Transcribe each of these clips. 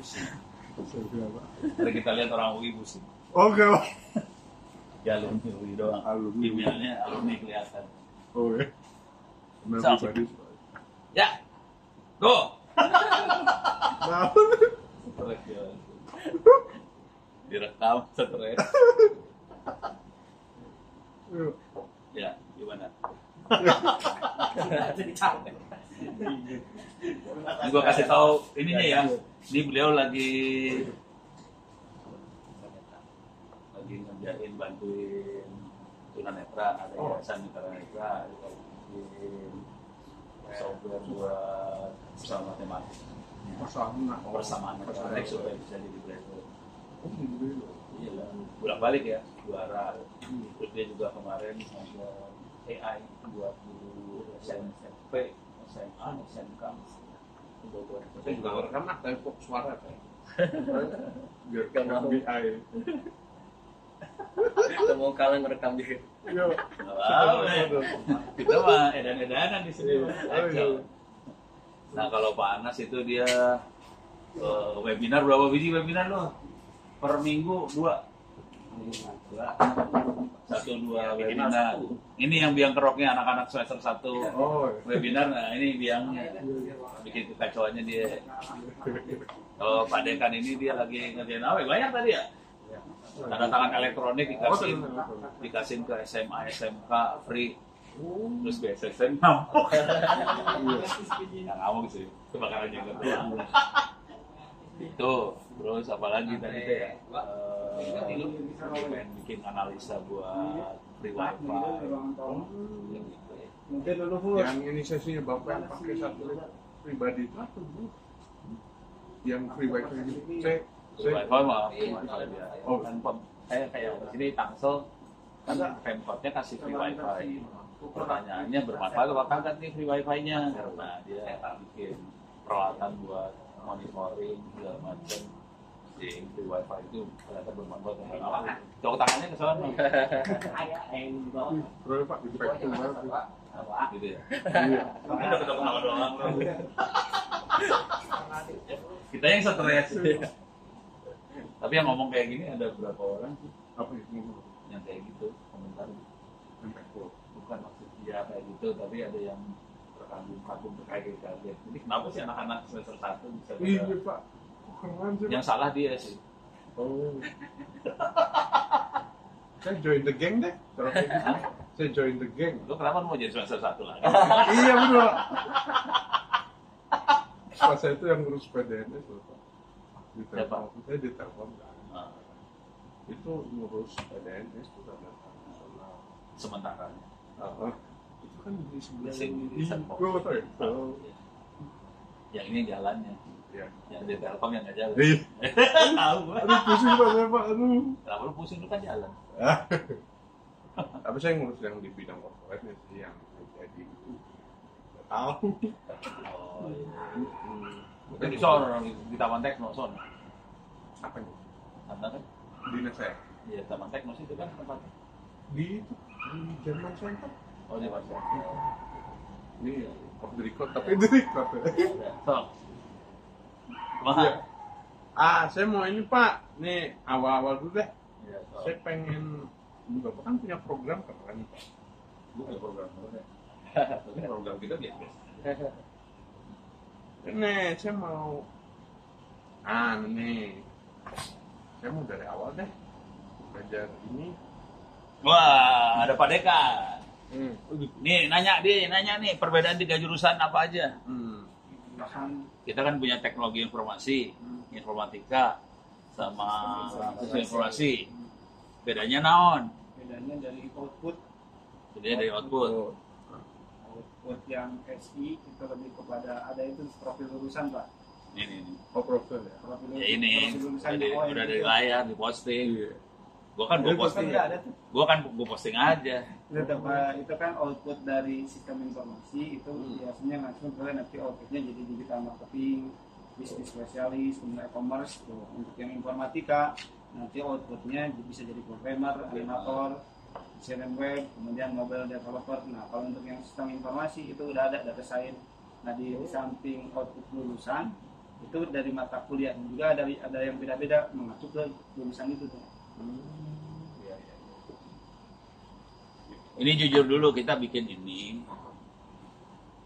pusing. Berapa? Mari kita lihat orang UI pusing. Oke, Pak. Ya alumni UI doang. Alumni. Emailnya alumni kelihatan. Oke. Sama. Ya, go. Nah, Stres ya. Direkam stres. Ya, gimana? Ini gua kasih tahu ininya ya. Ini beliau lagi ngerjain bantuin tunanetra, ada yayasan tunanetra, bikin software buat usaha matematik. Persamaan matematik supaya bisa jadi graduate. Iya lah, bolak-balik ya, juara. Terus dia juga kemarin ada AI buat guru SMP, SMA, SMK. saya juga ngerekam tapi kok suara kayak. Biar kamu BI. Kita mau kalah ngerekam juga. Iya. Kita mah edan-edanan di sini. Nah kalau Pak Anas itu dia webinar berapa biji webinar loh? Per minggu 2. 1-2 webinar. Ini yang biang keroknya anak-anak semester 1 webinar. Nah ini biang bikin kekacauannya dia. Kalau Pak Dekan ini dia lagi ngerjain apa? Bayar tadi ya? Tanda tangan elektronik dikasih ke SMA, SMK free. Terus BSSN ngamuk. Nggak ngamuk sih, kebakaran jenggot doang. Itu, terus apa lagi tadi itu ya? Bikin analisa buat free wifi. Mungkin dulu yang inisiasinya Bapak yang pakai satelit pribadi itu apa Bu? Yang free wifi gitu. Free wifi mah kayak di sini Tangsel kan Pemkotnya kasih free wifi. Pertanyaannya bermanfaat apa kagak nih free wifi-nya? Nah dia bikin peralatan buat monitoring segala macam. Di free wifi itu ternyata bermanfaat untuk apa? Cok tangannya ke sana. Terus Pak di pack Gitu ya. Iya. Udah ketawa doang. Kita yang stres. Tapi yang ngomong kayak gini ada berapa orang sih? Apa itu? Yang kayak gitu komentar. Bukan maksud dia kayak gitu, tapi ada yang terkagum-kagum terkaget-kaget. Jadi kenapa sih anak-anak semester 1 bisa Iya Pak, keren sih. Yang salah dia sih. Oh. Saya join the gang deh. Kalau kayak gitu, saya join the gang. Lo kenapa mau jadi semester 1 lagi? Iya betul. Pas saya itu yang ngurus PDNS loh Pak. Saya ditelepon kan. Itu ngurus PDNS itu kan nasional. Sementara. Itu kan di sebelah di gue betul ya. Yang ini jalannya. Iya. Yang di Telkom yang nggak jalan. Iya. Tahu gua. Aduh pusing Pak saya Pak. Aduh. Kenapa lu pusing, lu kan jalan. Tapi saya ngurus yang di bidang corporate sih yang jadi itu. Tahu. Oh iya. Mungkin di sono di Taman Tekno sono. Apa nih? Anda kan? Dinas saya. Iya Taman Tekno itu kan tempatnya. Di Jerman Center. Oh di Pasar. Ini off the record tapi di record. So. Mahal. Saya mau ini Pak. Nih awal-awal dulu deh. Iya, so. Saya pengen Bapak kan punya program keren Pak. Bukan program apa. Tapi program kita biasa. Nih, saya mau nih. Saya mau dari awal deh belajar ini. Wah, ada Pak Dekan. Nih nanya nih perbedaan 3 jurusan apa aja? Kita kan punya teknologi informasi, informatika, sama sistem informasi. Bedanya naon? Bedanya dari output. Bedanya dari output. Output yang SI itu lebih kepada ada itu profil lulusan Pak. Ini. Oh profil ya. Ya ini udah dari layar diposting. Gua kan posting aja. Itu kan output dari sistem informasi itu biasanya langsung ke nanti outputnya jadi digital marketing, bisnis spesialis, kemudian e-commerce tuh. Untuk yang informatika nanti outputnya bisa jadi programmer, animator, desainer web, kemudian mobile developer. Nah kalau untuk yang sistem informasi itu udah ada data science. Nah di samping output lulusan Itu dari mata kuliah juga ada yang beda-beda mengacu ke jurusan itu tuh. Iya. Ini jujur dulu kita bikin ini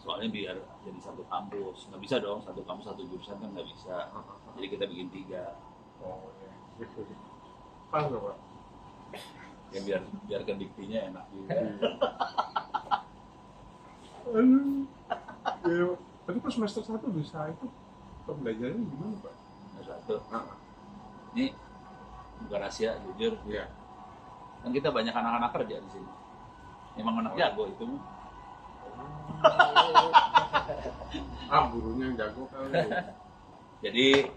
soalnya biar jadi satu kampus. Nggak bisa dong satu kampus satu jurusan kan nggak bisa. Jadi kita bikin 3. Oh ya. Pas Pak. Ya biar kediktinya enak juga. Ya, tapi pas semester 1 bisa itu pembelajarannya gimana Pak? Satu. Ini bukan rahasia, jujur. Iya. Kan kita banyak anak-anak kerja di sini. Emang anak jago itu. Gurunya yang jago kali. Jadi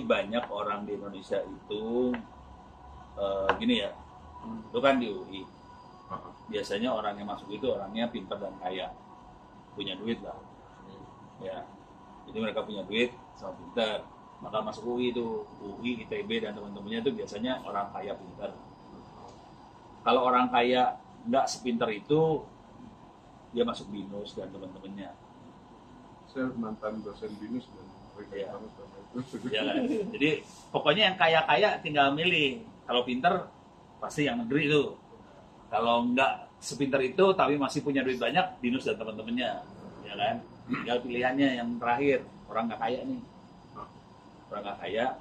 banyak orang di Indonesia itu gini ya. Lu kan di UI. Biasanya orang yang masuk itu orangnya pintar dan kaya. Punya duit lah. Ya. Jadi mereka punya duit sama pintar. Maka masuk UI itu. UI, ITB dan teman-temannya itu biasanya orang kaya pintar. Kalau orang kaya nggak sepintar itu, dia masuk BINUS dan teman-temannya. Saya mantan dosen BINUS dan Iya. banget sama itu. Ya kan? Jadi pokoknya yang kaya-kaya tinggal milih. Kalau pintar pasti yang negeri itu. Kalau nggak sepintar itu tapi masih punya duit banyak, BINUS dan teman-temannya, ya kan? Tinggal pilihannya yang terakhir. Orang nggak kaya nih, orang nggak kaya,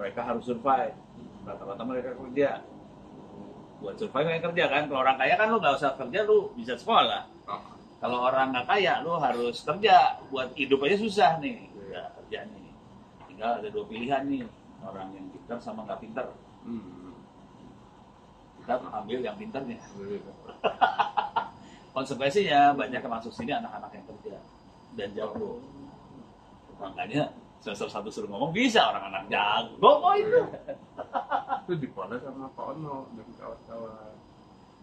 mereka harus survive. Rata-rata mereka kerja. Buat survive mereka kerja kan. Kalau orang kaya kan lu nggak usah kerja, lu bisa sekolah. Kalau orang nggak kaya, lu harus kerja. Buat hidup aja susah nih. Ya, kerja nih. Tinggal ada 2 pilihan nih. Orang yang pintar sama nggak pintar. Kita ambil yang pintarnya. Konsekuensinya banyak yang masuk sini anak-anak yang kerja dan jago. Makanya semester 1 suruh ngomong bisa orang anak jago kok itu. Itu dipoles sama Pak Ono dan kawan-kawan.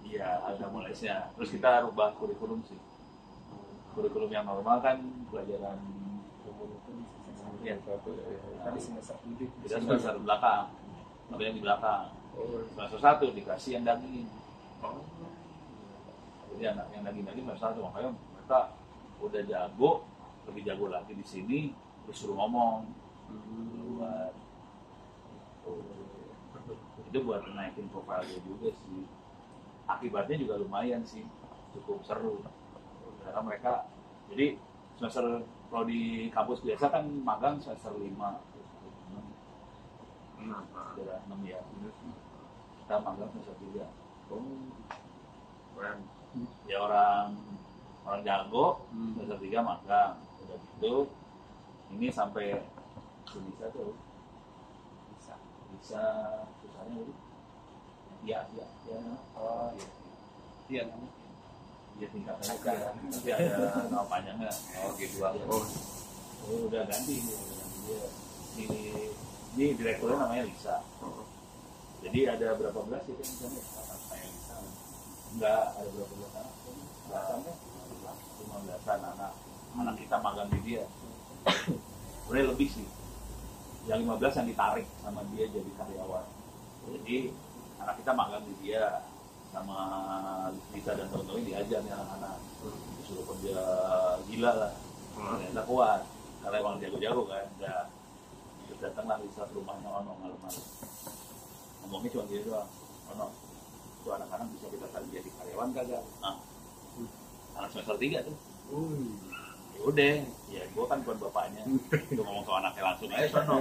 Iya, ada mulainya. Terus kita rubah kurikulum sih. Kurikulum yang normal kan pelajaran Tadi semester 7. kita semester belakang, namanya di belakang. Semester 1 dikasih yang daging. Jadi anak yang daging-daging semester 1, makanya mereka udah jago, lebih jago lagi di sini, terus suruh ngomong. Buat itu buat naikin profil dia juga sih. Akibatnya juga lumayan sih, cukup seru. Karena mereka, jadi semester kalau di kampus biasa kan magang semester 5. Sudah 6 ya. Kita magang semester 3. Keren. Ya orang jago semester 3 magang. Udah gitu, ini sampai bisa tuh. Bisa susahnya udah. Iya. Oh iya. Dia tingkat mereka. Nanti ada nama panjangnya. Oh G2. Udah ganti dia. Ini direkturnya namanya Lisa. Jadi ada berapa belas itu misalnya? Saya Lisa. Enggak, ada berapa belas anak? Belasannya? 15-an anak. Anak kita magang di dia. Udah lebih sih. Yang 15 yang ditarik sama dia jadi karyawan. Jadi anak kita magang di dia sama Lisa dan teman-teman diajar nih anak-anak. Disuruh kerja gila lah. Ternyata kuat. Karena emang jago-jago kan. Udah. Terus datanglah Lisa ke rumahnya Ono malam-malam. Ngomongnya cuma dia doang. Ono, itu anak-anak bisa kita tarik jadi karyawan kagak? Nah, anak semester 3 tuh. Ya udah, ya gue kan bukan bapaknya. Itu ngomong ke anaknya langsung aja sono.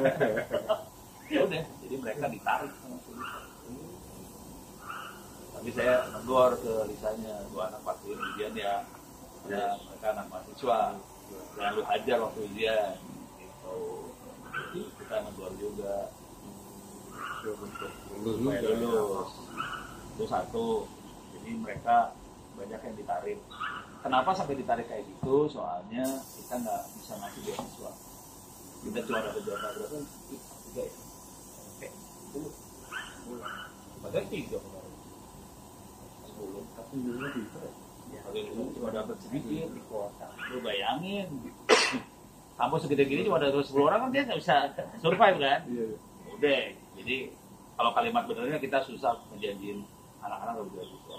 Ya udah, jadi mereka ditarik sama Lisa. Tapi saya negor ke Lisanya, dua anak pasti ujian ya. Ya, mereka anak mahasiswa. Jangan lu hajar waktu ujian. Gitu. Kita negor juga. Supaya lulus. Itu satu. Jadi mereka banyak yang ditarik. Kenapa sampai ditarik kayak gitu? Soalnya kita nggak bisa ngasih beasiswa. Kita cuma dapat jatah berapa? 3 ya? Oke. 10. Padahal 3 kemarin. 10. Tapi dulunya bisa ya? Kalau dulu cuma dapat sedikit di kuota. Lu bayangin. Kampus segede gini cuma ada 10 orang kan dia nggak bisa survive kan? Iya. Udah. Jadi kalau kalimat benernya kita susah menjanjiin anak-anak lebih beasiswa.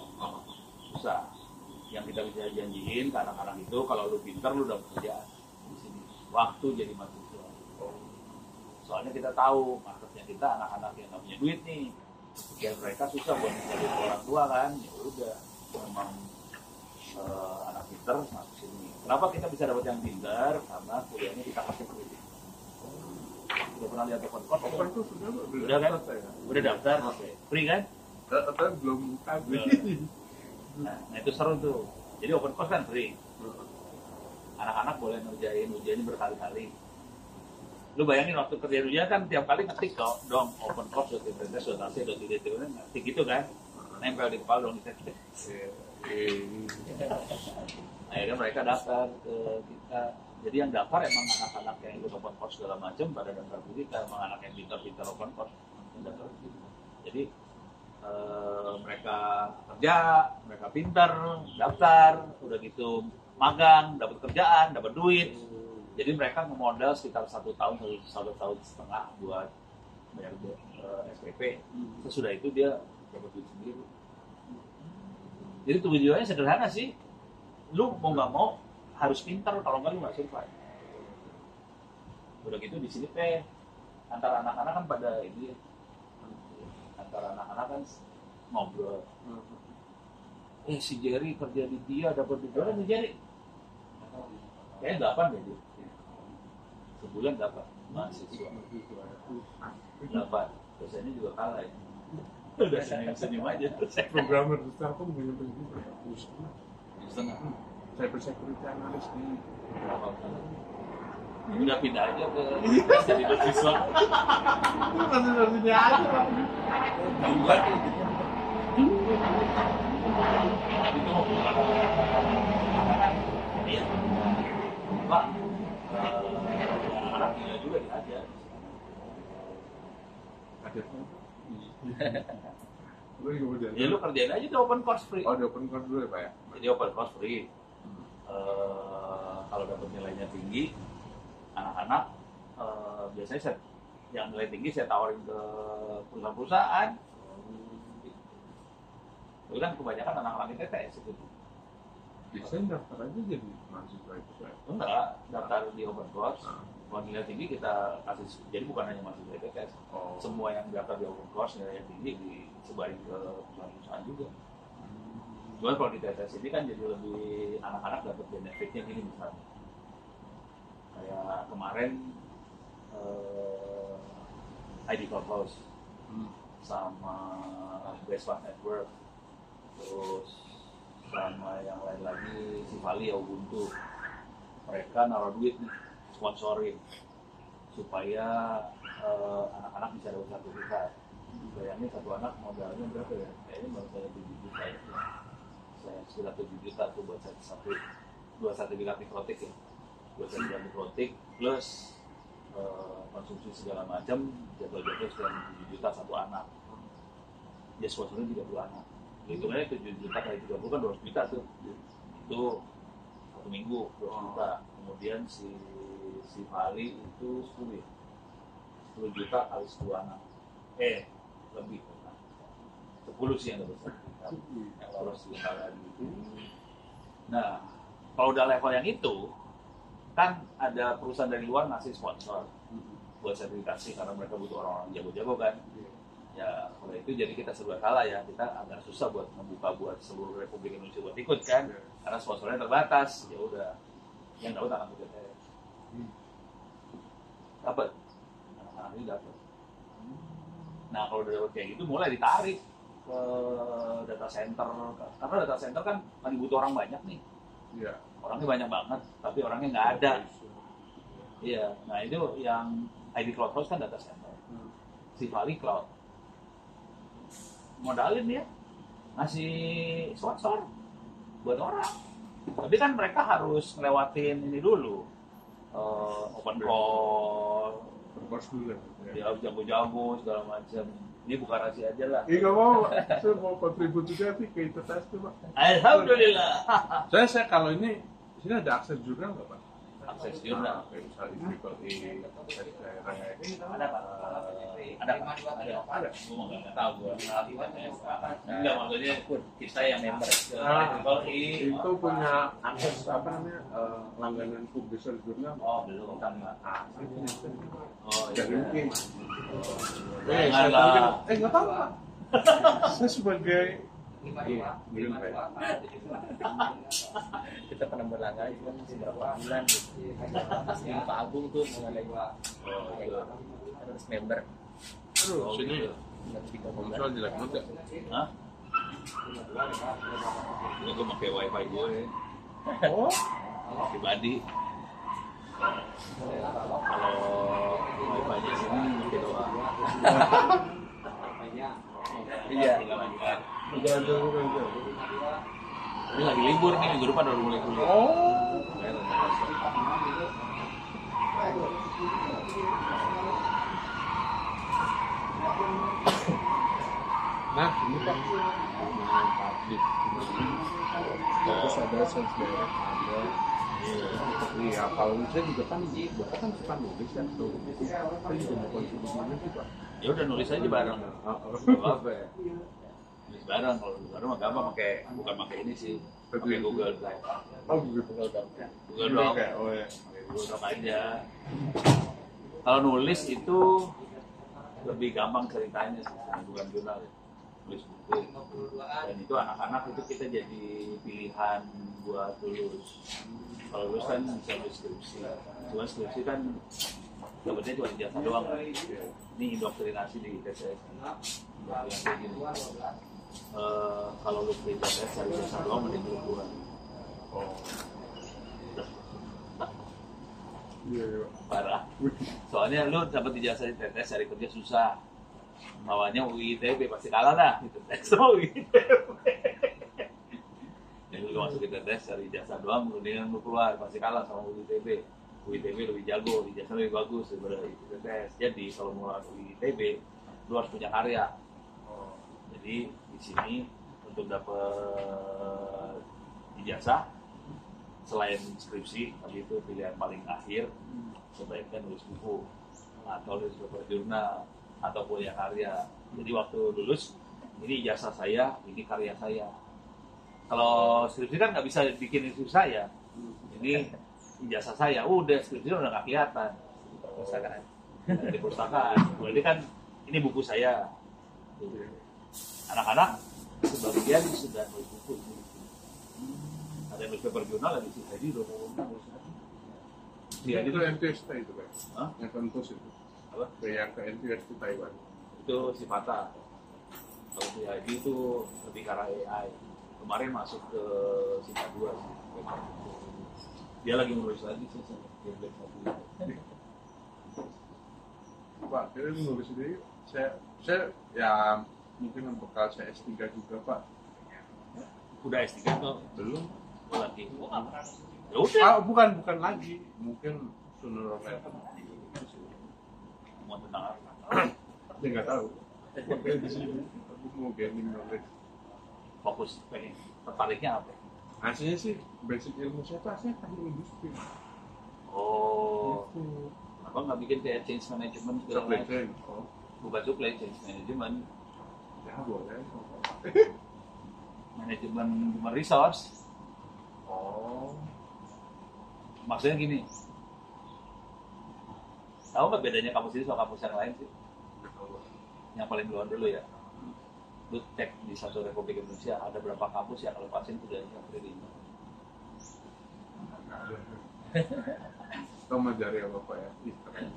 Susah. Yang kita bisa janjiin ke anak-anak itu kalau lu pintar lu dapat kerjaan di sini. waktu jadi mahasiswa. Soalnya kita tahu marketnya kita anak-anak yang nggak punya duit nih, dan mereka susah buat mencari orang tua kan, ya udah memang anak pinter masuk sini. Kenapa kita bisa dapat yang pinter? Karena kuliahnya kita kasih free. Udah pernah lihat open course? Open course udah kan? Udah daftar, free kan? Tapi belum kabel. Nah itu seru tuh. Jadi open course kan free. Anak-anak boleh ngerjain ujiannya berkali-kali. Lu bayangin waktu kerjaan ujian kan tiap kali ngetik dong open course .pt.ac.id ngetik gitu kan, nempel di kepala dong diketik. Akhirnya mereka daftar ke kita. Jadi yang daftar emang anak-anak yang ikut open course segala macam pada daftar ke kita, emang anak yang pintar-pintar open course yang daftar ke kita. Jadi mereka kerja, mereka pintar, daftar, udah gitu magang, dapat kerjaan, dapat duit. Jadi mereka ngemodal sekitar 1 tahun, 1 tahun setengah buat bayar SPP. Sesudah itu dia dapat duit sendiri. Jadi tujuannya sederhana sih. Lu mau nggak mau harus pintar, kalau nggak lu nggak survive. Udah gitu di sini antara anak-anak kan pada ini, antara anak-anak kan ngobrol. Si Jerry kerja di dia dapat duit berapa nih Jerry? Kayaknya 8 deh dia. Sebulan 8 mahasiswa. 8. Dosennya juga kalah ya. Udah senyum-senyum aja. Saya programmer di Telkom punya pendidik berapa? 2,5. Saya security analis di Udah pindah aja ke jadi mahasiswa. Masih aja. Buat itu mau pulang. Iya. Pak, anak gila juga diajar. Ada. Ya lu kerjain aja tuh open course free. Oh, di open course dulu ya Pak ya? Jadi open course free. Kalau dapat nilainya tinggi, anak-anak biasanya yang nilai tinggi saya tawarin ke perusahaan-perusahaan. Itu kan kebanyakan anak-anak ITS itu. Bisa daftar aja jadi mahasiswa itu Pak? Enggak, daftar di open course. Kalau nilai tinggi kita kasih, jadi bukan hanya mahasiswa ITS. Semua yang daftar di open course nilai tinggi disebarin ke perusahaan-perusahaan juga. Cuman kalau di TTS ini kan jadi lebih anak-anak dapat benefitnya gini misalnya. Kayak kemarin ID Clubhouse sama Bestpath Network, terus sama yang lain lagi si Vali ya Ubuntu. Mereka naruh duit nih, sponsorin supaya anak-anak bisa dapat sertifikat. Bayangin satu anak modalnya berapa ya? Kayaknya baru saya 7 juta ya. Saya sekitar 7 juta tuh buat dua sertifikat mikrotik ya. Buat sertifikat mikrotik plus konsumsi segala macam jatuh-jatuh sekitar 7 juta satu anak. Dia sponsornya 30 anak. Itu kan 7 juta kali 30 kan 200 juta tuh. Itu 1 minggu 200 juta. Kemudian si Vali itu 10 juta kali 10 anak. Lebih. 10 sih yang dapat sertifikat. Yang lolos di lagi itu. Nah, kalau udah level yang itu, kan ada perusahaan dari luar ngasih sponsor buat sertifikasi karena mereka butuh orang-orang jago-jago kan. Ya, kalau itu jadi kita serba salah ya, kita agak susah buat membuka buat seluruh Republik Indonesia buat ikut kan, karena sponsornya terbatas. Ya udah, yang dapat anak PTS. Dapat, anak-anak ini dapat. Nah, kalau udah dapat kayak gitu, mulai ditarik ke data center, karena data center kan lagi butuh orang banyak nih. Iya. Orangnya banyak banget, tapi orangnya nggak ada. Iya, nah itu yang ID Cloud House kan data center. Si Vali Cloud modalin dia, ngasih sponsor buat orang. Tapi kan mereka harus ngelewatin ini dulu, open call, dulu ya jago-jago segala macam. Ini bukan rahasia aja lah. Nggak mau, saya mau kontribut juga sih ke ITS tuh Pak. Alhamdulillah. Saya kalau ini, di sini ada akses jurnal nggak Pak? Akses jurnal. Kayak misalnya Triple E, Ada Pak. Ada nggak? Ada. Gue nggak tahu gue. Enggak, maksudnya kita yang member itu punya akses apa namanya langganan publisher jurnal. Oh belum, enggak. Oh Jadi iya. mungkin. Janganlah. Nggak tahu Pak. Saya sebagai belum Kita pernah berlangganan cuma beberapa bulan gitu. Pasti Pak Agung tuh mengenai harus member. Aduh, sini Nggak bisa soal jelek banget. Hah? Ini gue pakai wifi gue Oh, pribadi. Kalau wifi di sini pakai doa. Iya. jangan dulu. Ini lagi libur nih, minggu depan udah mulai kuliah. Oh, nah ini Pak publik terus ada sales direct ada iya kalau saya juga kan bapak kan suka nulis ya tuh saya juga mau kontribusinya sih Pak Ya udah nulis aja bareng. Apa ya? Nulis bareng, kalau nulis bareng mah gampang bukan pakai ini sih. Pakai Google Drive. oh gitu Google Doc. oh ya Pakai Google Doc aja. Kalau nulis itu lebih gampang ceritanya sih, bukan jurnal ya. Nulis buku. Dan itu anak-anak itu kita jadi pilihan buat lulus. Kalau lulus kan bisa nulis skripsi. Cuma skripsi kan dapetnya cuma ijazah doang kan. Ini indoktrinasi di TCS. Yang kayak gini. Kalau lu ke TCS cari ijazah doang mending lu kurang. iya Parah. Soalnya lu dapat ijazah di TCS cari kerja susah. Lawannya UI ITB pasti kalah dah gitu. So UI ITB. Jadi lu masuk ke TCS cari ijazah doang mendingan lu keluar pasti kalah sama UI ITB. UI ITB lebih jago, ijazah lebih bagus daripada TCS. Jadi kalau mau UI ITB, lu harus punya karya. Jadi di sini untuk dapat ijazah selain skripsi, tadi itu pilihan paling akhir, sebaiknya nulis buku atau nulis beberapa jurnal atau punya karya. Jadi waktu lulus, ini ijazah saya, ini karya saya. Kalau skripsi kan nggak bisa bikin skripsi saya. Ini ijazah saya, udah skripsi udah nggak kelihatan. Perpustakaan. Di perpustakaan. Berarti kan ini buku saya. Anak-anak sebagian sudah nulis buku. Ada yang nulis paper jurnal, ada yang tadi udah mau nulis lagi. iya itu NTS itu Pak Hah? yang tentus itu Apa? yang ke NTS di Taiwan Itu sifata. Kalau PhD itu lebih ke arah AI. Kemarin masuk ke Sita 2 sih. Dia lagi nulis lagi sih. Dia beli satu. Pak kita nulis ini saya ya mungkin bekal saya S3 juga Pak Udah S3 atau belum lagi? Ya udah. bukan lagi mungkin sooner or later Mau tentang apa? saya nggak tahu makanya di sini aku mau gaining knowledge Fokus pengen tertariknya apa? aslinya sih basic ilmu saya tuh aslinya teknik industri Oh, itu apa nggak bikin kayak change management segala supply macam? chain oh Bukan supply change management, ya boleh manajemen human resource. oh Maksudnya gini, tahu nggak bedanya kampus ini sama kampus yang lain sih? Yang paling duluan dulu ya. Lu cek di satu Republik Indonesia ada berapa kampus yang lepasin itu dari April ini. sama jari apa Pak ya ih keren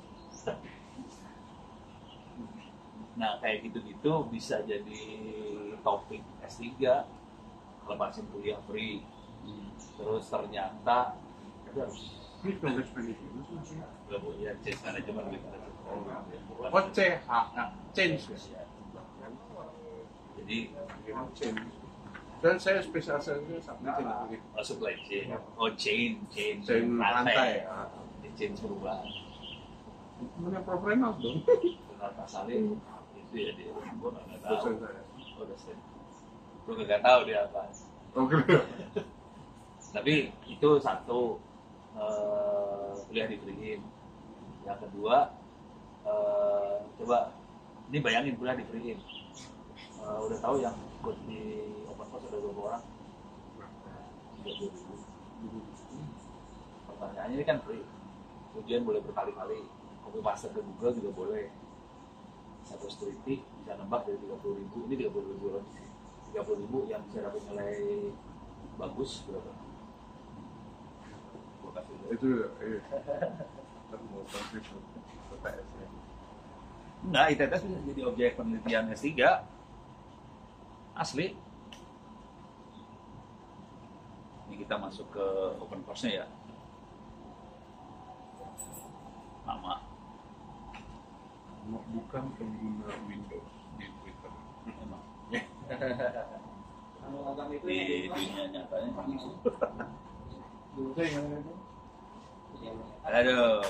Nah kayak gitu-gitu bisa jadi topik S3, lepasin kuliah free. Terus ternyata harus ini knowledge management maksudnya nggak punya change management gitu. oh CH change ya Jadi change dan saya spesialisasinya supply chain ini supply chain, chain chain rantai chain perubahan. punya Prof Renald dong Dengan pasalnya itu ya dia, gue nggak tahu. dosen saya Oh, dosen. Gue nggak tahu dia apa. oke Tapi itu satu kuliah di Free. Yang kedua coba Ini bayangin kuliah di free-in. Udah tahu yang ikut di open course ada 20 orang. 30.000. Pertanyaannya ini kan free. Ujian boleh berkali-kali. Copy master ke Google juga boleh. Satu security bisa nembak dari 30.000. Ini 30.000 loh. 30.000 yang bisa dapat nilai bagus berapa? Gua kasih lihat. Itu iya. Mau konflik PTS ya. Enggak, ITTS bisa jadi objek penelitian S3. Asli. Ini kita masuk ke open course-nya ya. Nama. Bukan pengguna Windows di Twitter. Emang. Kalau itu Di dunia nyatanya. dulu saya yang Aduh.